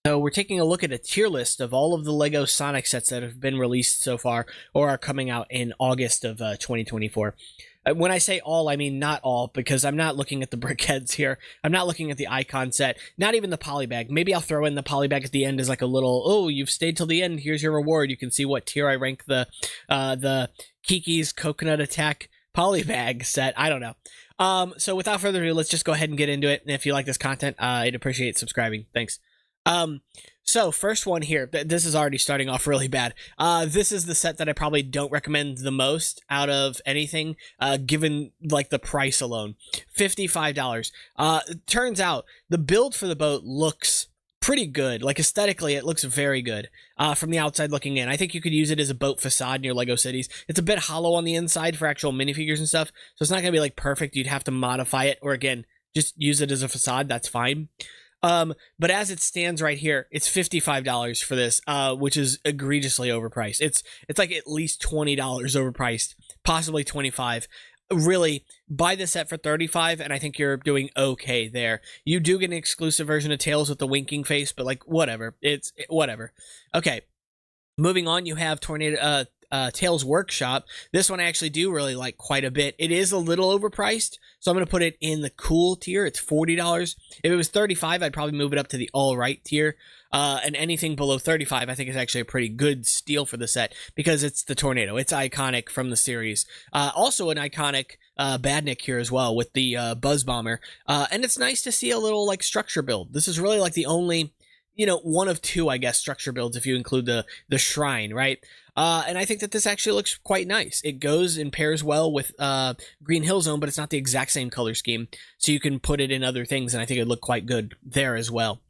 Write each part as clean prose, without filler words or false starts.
So we're taking a look at a tier list of all of the Lego Sonic sets that have been released so far or are coming out in August of 2024. When I say all, I mean not all, because I'm not looking at the brickheads here. I'm not looking at the icon set, not even the polybag. Maybe I'll throw in the polybag at the end as like a little, oh, you've stayed till the end, here's your reward. You can see what tier I rank the Kiki's Coconut Attack polybag set. I don't know. So without further ado, let's just go ahead and get into it. And if you like this content, I'd appreciate subscribing. Thanks. So first one here, this is already starting off really bad. This is the set that I probably don't recommend the most out of anything, given like the price alone, $55. Turns out the build for the boat looks pretty good. Like aesthetically, it looks very good, from the outside looking in. I think you could use it as a boat facade in your Lego cities. It's a bit hollow on the inside for actual minifigures and stuff. So it's not gonna be like perfect. You'd have to modify it, or again, just use it as a facade. That's fine. But as it stands right here, it's $55 for this, which is egregiously overpriced. It's like at least $20 overpriced, possibly $25. Really, buy the set for $35, and I think you're doing okay there. You do get an exclusive version of Tails with the winking face, but like whatever, whatever. Okay, moving on, you have Tails Workshop. This one I actually do really like quite a bit. It is a little overpriced, so I'm going to put it in the cool tier. It's $40. If it was $35, I'd probably move it up to the all right tier. And anything below $35, I think is actually a pretty good steal for the set, because it's the tornado. It's iconic from the series. Also an iconic Badnik here as well with the Buzz Bomber. And it's nice to see a little like structure build. This is really like the only, one of two, I guess, structure builds if you include the shrine, right? And I think that this actually looks quite nice. It goes and pairs well with Green Hill Zone, but it's not the exact same color scheme, so you can put it in other things, and I think it'd look quite good there as well.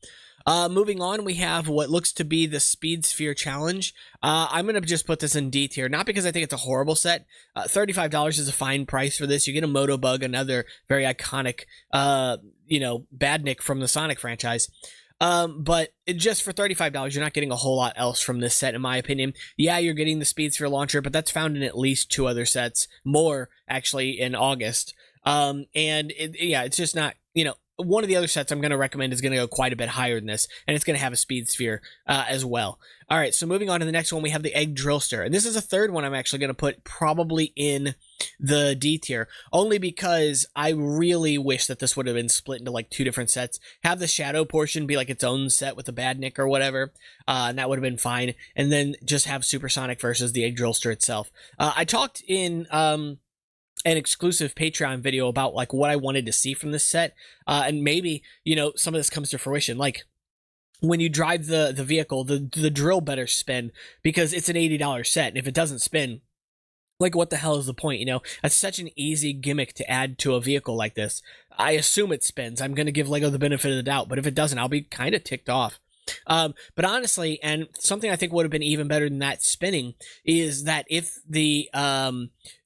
Moving on, we have what looks to be the Speed Sphere Challenge. I'm going to just put this in D tier, not because I think it's a horrible set. $35 is a fine price for this. You get a Moto Bug, another very iconic, Badnik from the Sonic franchise. But just for $35, you're not getting a whole lot else from this set, in my opinion. Yeah, you're getting the Speed Sphere launcher, but that's found in at least 2 other sets, more actually in August. It's just not, one of the other sets I'm going to recommend is going to go quite a bit higher than this, and it's going to have a Speed Sphere as well. All right, so moving on to the next one, we have the Egg Drillster, and this is a third one I'm actually going to put probably in the D tier, only because I really wish that this would have been split into like 2 different sets. Have the shadow portion be like its own set with the Badnik or whatever, and that would have been fine, and then just have Supersonic versus the Egg Drillster itself. I talked in an exclusive Patreon video about like what I wanted to see from this set, and maybe some of this comes to fruition. Like when you drive the vehicle, the drill better spin, because it's an $80 set, and if it doesn't spin, like what the hell is the point? That's such an easy gimmick to add to a vehicle like this. I assume it spins. I'm going to give Lego the benefit of the doubt, but if it doesn't, I'll be kind of ticked off. But honestly, and something I think would have been even better than that spinning, is that if the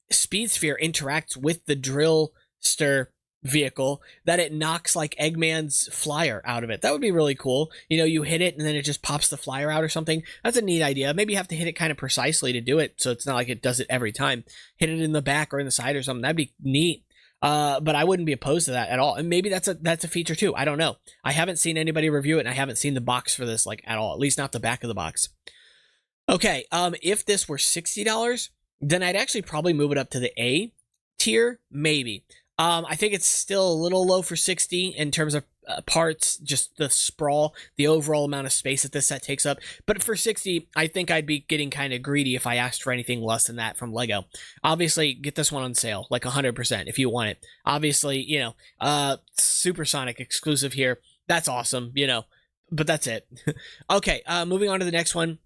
Speed Sphere interacts with the Drillster vehicle, that it knocks like Eggman's flyer out of it. That would be really cool. You hit it and then it just pops the flyer out or something. That's a neat idea. Maybe you have to hit it kind of precisely to do it, so it's not like it does it every time. Hit it in the back or in the side or something. That'd be neat. But I wouldn't be opposed to that at all. And maybe that's a feature too. I don't know. I haven't seen anybody review it, and I haven't seen the box for this like at all. At least not the back of the box. Okay. If this were $60, then I'd actually probably move it up to the A tier, maybe. I think it's still a little low for 60 in terms of parts, just the sprawl, the overall amount of space that this set takes up. But for 60, I think I'd be getting kind of greedy if I asked for anything less than that from Lego. Obviously, get this one on sale, like 100% if you want it. Obviously, Supersonic exclusive here. That's awesome, but that's it. Okay, moving on to the next one.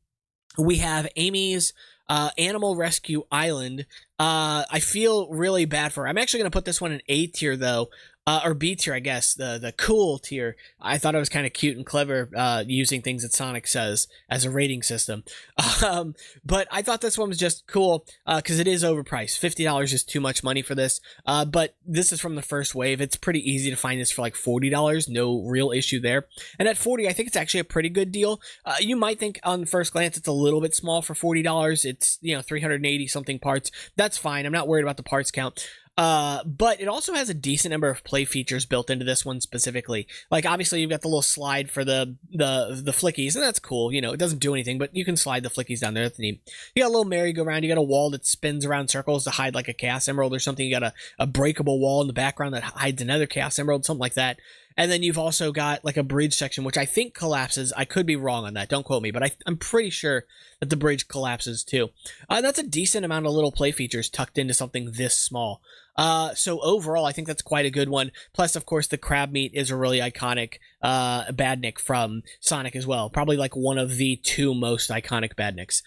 We have Amy's Animal Rescue Island. I feel really bad for her. I'm actually going to put this one in A tier though, or B tier, I guess, the cool tier. I thought it was kind of cute and clever, using things that Sonic says as a rating system. But I thought this one was just cool, because it is overpriced. $50 is too much money for this. But this is from the first wave. It's pretty easy to find this for like $40. No real issue there. And at $40, I think it's actually a pretty good deal. You might think on first glance it's a little bit small for $40. It's 380 something parts. That's fine. I'm not worried about the parts count. But it also has a decent number of play features built into this one specifically. Like obviously you've got the little slide for the flickies, and that's cool. You know, it doesn't do anything, but you can slide the flickies down there. That's neat. You got a little merry-go-round. You got a wall that spins around circles to hide like a chaos emerald or something. You got a breakable wall in the background that hides another chaos emerald, something like that. And then you've also got like a bridge section, which I think collapses. I could be wrong on that. Don't quote me, but I'm pretty sure that the bridge collapses too. That's a decent amount of little play features tucked into something this small. So overall, I think that's quite a good one. Plus, of course, the crab meat is a really iconic badnik from Sonic as well. Probably like one of the 2 most iconic badniks.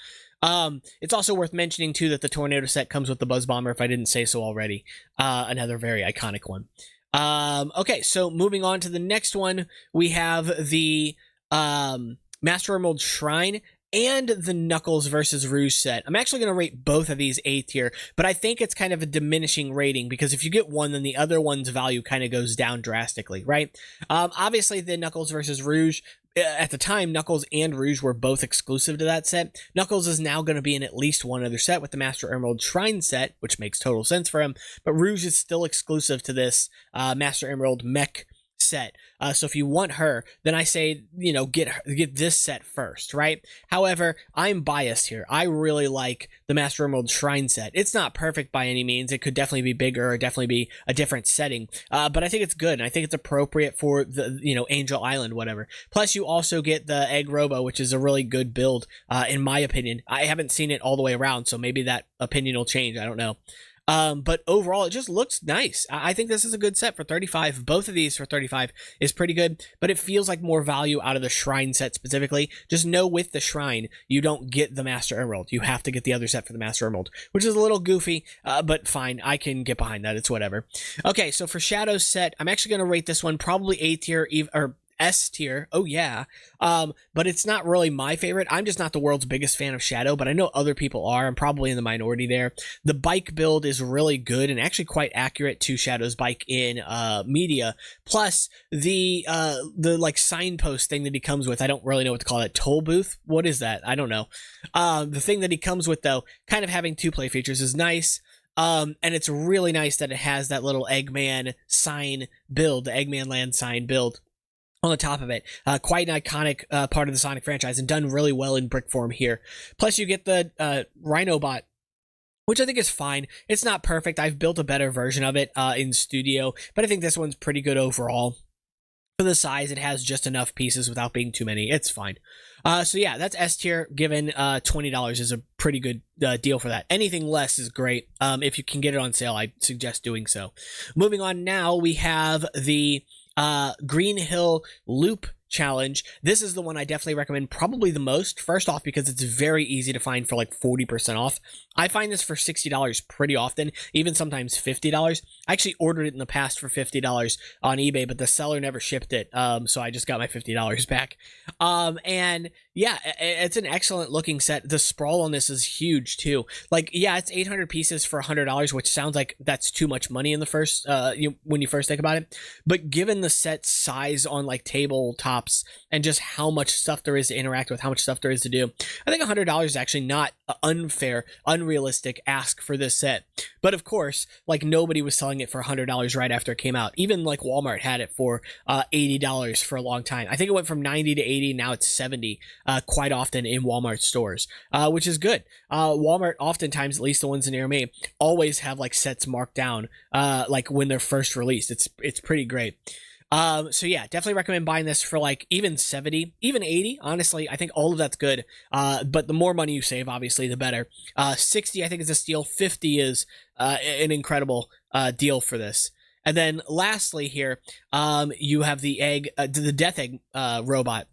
It's also worth mentioning too that the tornado set comes with the Buzz Bomber, if I didn't say so already. Another very iconic one. Okay, so moving on to the next one, we have the Master Emerald Shrine and the Knuckles versus Rouge set. I'm actually going to rate both of these A tier, but I think it's kind of a diminishing rating because if you get one, then the other one's value kind of goes down drastically, right? Obviously, the Knuckles versus Rouge, at the time, Knuckles and Rouge were both exclusive to that set. Knuckles is now going to be in at least one other set with the Master Emerald Shrine set, which makes total sense for him, but Rouge is still exclusive to this Master Emerald Mech set. So if you want her, then I say, you know, get this set first, right? However, I'm biased here. I really like the Master Emerald Shrine set. It's not perfect by any means. It could definitely be bigger or definitely be a different setting. But I think it's good, and I think it's appropriate for the, you know, Angel Island, whatever. Plus, you also get the Egg Robo, which is a really good build, in my opinion. I haven't seen it all the way around, so maybe that opinion will change. I don't know. But overall, it just looks nice. I think this is a good set for 35. Both of these for 35 is pretty good, but it feels like more value out of the Shrine set specifically. Just know with the Shrine, you don't get the Master Emerald. You have to get the other set for the Master Emerald, which is a little goofy, but fine. I can get behind that. It's whatever. Okay, so for Shadow's set, I'm actually going to rate this one probably A tier, or S tier. Oh yeah. But it's not really my favorite. I'm just not the world's biggest fan of Shadow, but I know other people are. I'm probably in the minority there. The bike build is really good and actually quite accurate to Shadow's bike in media. Plus the like signpost thing that he comes with, I don't really know what to call it. Toll booth? What is that? I don't know. The thing that he comes with though, kind of having 2 play features is nice. And it's really nice that it has that little Eggman sign build, the Eggman Land sign build on the top of it. Quite an iconic part of the Sonic franchise and done really well in brick form here. Plus you get the Rhinobot, which I think is fine. It's not perfect. I've built a better version of it in studio, but I think this one's pretty good overall. For the size, it has just enough pieces without being too many. It's fine. So yeah, that's S tier. Given $20 is a pretty good deal for that. Anything less is great. If you can get it on sale, I suggest doing so. Moving on now, we have the Green Hill Loop Challenge. This is the one I definitely recommend probably the most. First off, because it's very easy to find for like 40% off. I find this for $60 pretty often, even sometimes $50. I actually ordered it in the past for $50 on eBay, but the seller never shipped it, so I just got my $50 back. And yeah, it's an excellent looking set. The sprawl on this is huge too. Like, yeah, it's 800 pieces for $100, which sounds like that's too much money in the first, when you first think about it. But given the set's size on like tabletops and just how much stuff there is to interact with, how much stuff there is to do, I think $100 is actually not unfair, unrealistic ask for this set. But of course, like nobody was selling it for $100 right after it came out. Even like Walmart had it for $80 for a long time. I think it went from 90 to 80, now it's 70 quite often in Walmart stores, which is good. Walmart oftentimes, at least the ones near me, always have like sets marked down like when they're first released. It's pretty great. So yeah, definitely recommend buying this for like even 70, even 80. Honestly, I think all of that's good. But the more money you save, obviously, the better. 60, I think, is a steal. 50 is an incredible deal for this. And then lastly here, you have the Death Egg robot,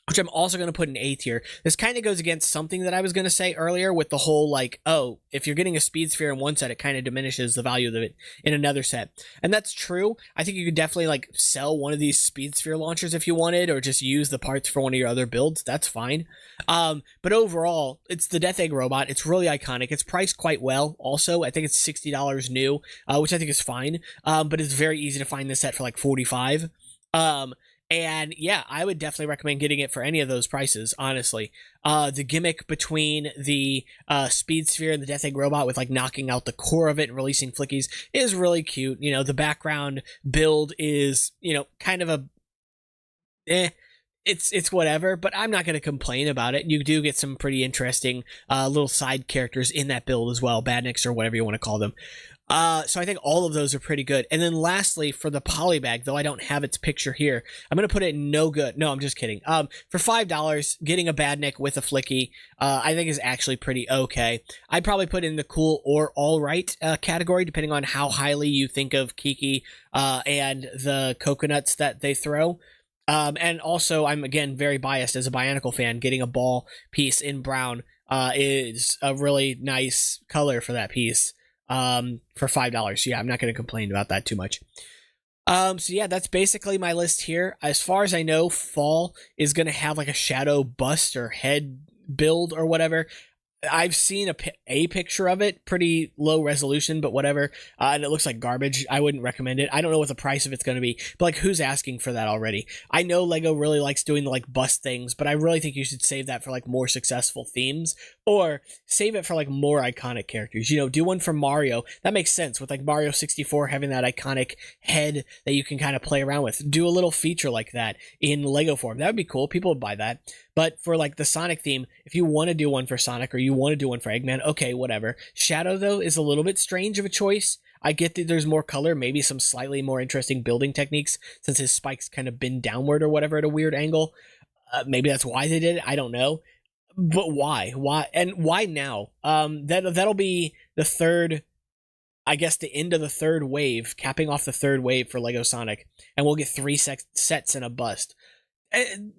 which I'm also going to put in A tier. This kind of goes against something that I was going to say earlier with the whole like, oh, if you're getting a speed sphere in one set, it kind of diminishes the value of it in another set. And that's true. I think you could definitely like sell one of these speed sphere launchers if you wanted, or just use the parts for one of your other builds. That's fine. But overall, it's the Death Egg robot. It's really iconic. It's priced quite well. Also, I think it's $60 new, which I think is fine. But it's very easy to find this set for like $45. And yeah, I would definitely recommend getting it for any of those prices, honestly. The gimmick between the speed sphere and the Death Egg robot with like knocking out the core of it and releasing flickies is really cute. You know, the background build is, you know, kind of a it's whatever, but I'm not going to complain about it. You do get some pretty interesting little side characters in that build as well, badniks or whatever you want to call them. So I think all of those are pretty good. And then lastly, for the polybag, though I don't have its picture here, I'm going to put it in no good. No, I'm just kidding. For $5, getting a badnik with a flicky, I think is actually pretty okay. I'd probably put it in the cool or all right category, depending on how highly you think of Kiki and the coconuts that they throw. And also, I'm again very biased as a Bionicle fan. Getting a ball piece in brown is a really nice color for that piece for $5. So yeah, I'm not going to complain about that too much. So yeah, that's basically my list here. As far as I know, fall is going to have like a shadow bust or head build or whatever. I've seen a picture of it, pretty low resolution, but whatever, and it looks like garbage. I wouldn't recommend it. I don't know what the price of it's going to be, but like, who's asking for that already? I know Lego really likes doing the like bust things, but I really think you should save that for like more successful themes, or save it for like more iconic characters. You know, do one for Mario. That makes sense with like Mario 64 having that iconic head that you can kind of play around with. Do a little feature like that in Lego form. That would be cool. People would buy that. But for like the Sonic theme, if you want to do one for Sonic or you want to do one for Eggman, okay, whatever. Shadow, though, is a little bit strange of a choice. I get that there's more color, maybe some slightly more interesting building techniques since his spikes kind of bend downward or whatever at a weird angle. Maybe that's why they did it. I don't know. But why? Why? And why now? That'll be the third, I guess, the end of the third wave, capping off the third wave for Lego Sonic. And we'll get 3 sets and a bust.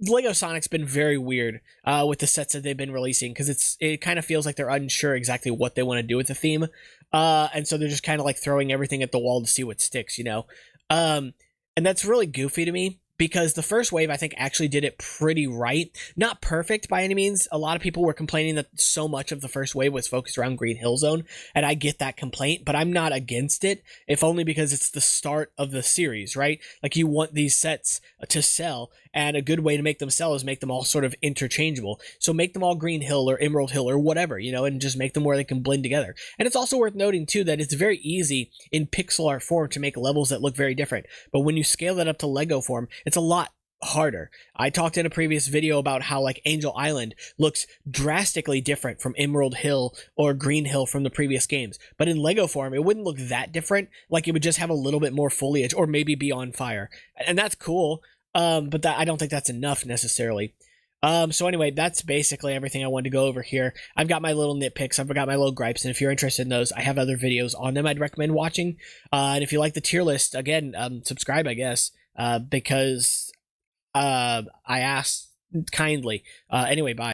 Lego Sonic's been very weird with the sets that they've been releasing, because it kind of feels like they're unsure exactly what they want to do with the theme, and so they're just kind of like throwing everything at the wall to see what sticks, you know. And that's really goofy to me, because the first wave I think actually did it pretty right. Not perfect by any means. A lot of people were complaining that so much of the first wave was focused around Green Hill Zone, and I get that complaint, but I'm not against it, if only because it's the start of the series, right? Like, you want these sets to sell, and a good way to make them sell is make them all sort of interchangeable. So make them all Green Hill or Emerald Hill or whatever, you know, and just make them where they can blend together. And it's also worth noting too that it's very easy in pixel art form to make levels that look very different, but when you scale that up to Lego form, it's a lot harder. I talked in a previous video about how like Angel Island looks drastically different from Emerald Hill or Green Hill from the previous games, but in Lego form it wouldn't look that different. Like, it would just have a little bit more foliage or maybe be on fire, and that's cool. But that, I don't think that's enough necessarily. So anyway, that's basically everything I wanted to go over here. I've got my little nitpicks, I've got my little gripes, and if you're interested in those, I have other videos on them I'd recommend watching. And if you like the tier list, again, subscribe, I guess, because I asked kindly. Anyway, bye.